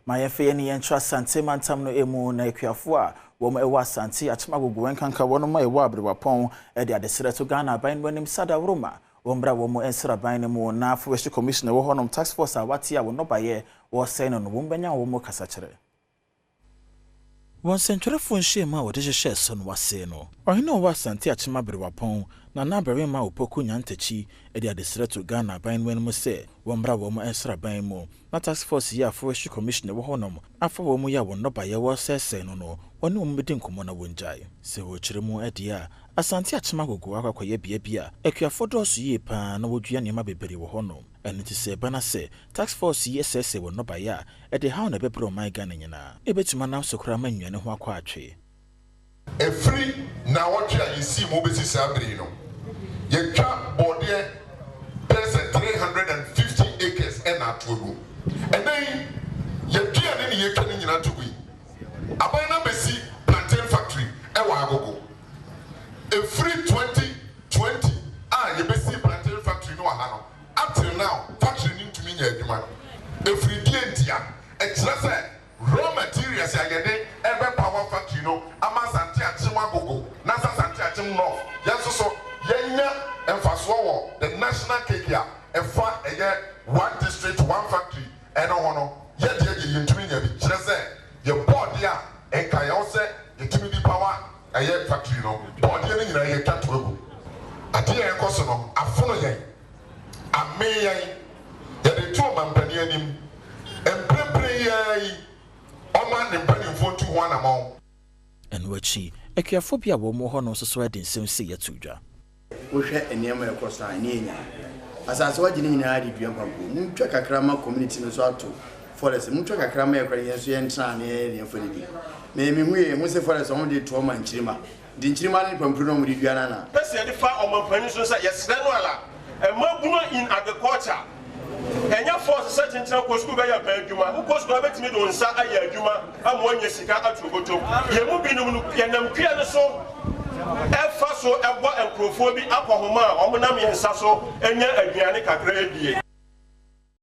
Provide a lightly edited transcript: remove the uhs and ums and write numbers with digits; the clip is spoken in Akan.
My affair ni entra Asante mantam no emu na ekuafo a wo ewa Asante Akyem Agogo enkanka wono ma ewa abrewapon e de adesere to Ghana ban wanim sada roma wo mbra wo mo ensra ban ne mu na afo commissioner wo honom taskforce a wate a wo no baye wo say no wo mbanya wo mo kasa kire won sentwerefo nhema wo de hye so no wase no ohina wo Asante Akyem abrewapon na na bere ma opoku nyantachi e de adesere to Ghana ban wanim se wo mbra wo mo ensra ban mu na taskforce ya afo commissioner wo honom afo wo mo ya wo no baye wo sese no oni wo mbedi nkomo na wonjai se wo kire mu ade a Asante Akyem Agogo akwakoye bia ekuafo doso ye pa na wodua nema bebere wo honom eni ti se bana se taskforce yesese wo no baye a e de how na bebere o man Ghana nyina ebetuma na sokora manwane ho akwa atwe e free na wotwe a yesi mo besi sabri no ye twa bode pese 350 acres and atogu and then ye twa ne ye twa ne nyina togu aban na besi plantain factory e wa Agogo a free 2020 ye besi plantain factory no ha no up till now factory need to mean adwuma a free dientia e kire say raw materials ya yede ebe power factory no ama Asante Akyem Agogo na Asante Akyem no yenso so yenya emfaso wo the national cake ya efa eye one district one factory eno hono ye de yintumi nya bi kire say ye board ya enka ya wo say yintumi di power eye factory no board ye nyina ye twato egu ade ye koso no afono yen ame yen ye de to mampani anim emprepre yen Oma ne mpanimfo tu ho anamon enwachi ekuafo bia wo mo ho no so ade nsem se yatudwa wo hwe enema ekosa ne enya asase wagine nyina ade dua kwampo mutwa kakrama community no so ato forest mutwa kakrama ekwa yeso yentra ne ye fodidi me hu ye mu se forest on de to ma nchirima di nchirima ne pampro no mu di dua na pese de fa omanpanyi so say yesre no ala e mabuna in agriculture enya force such in ko school be ya pa adwuma ko school betimi do nsa aya adwuma amwanya sika atugoto ye mu binum no ye nam pia ne so e fa so ebo enkrofo bi akohoma omonam ye nsa so enya aduane kakra adie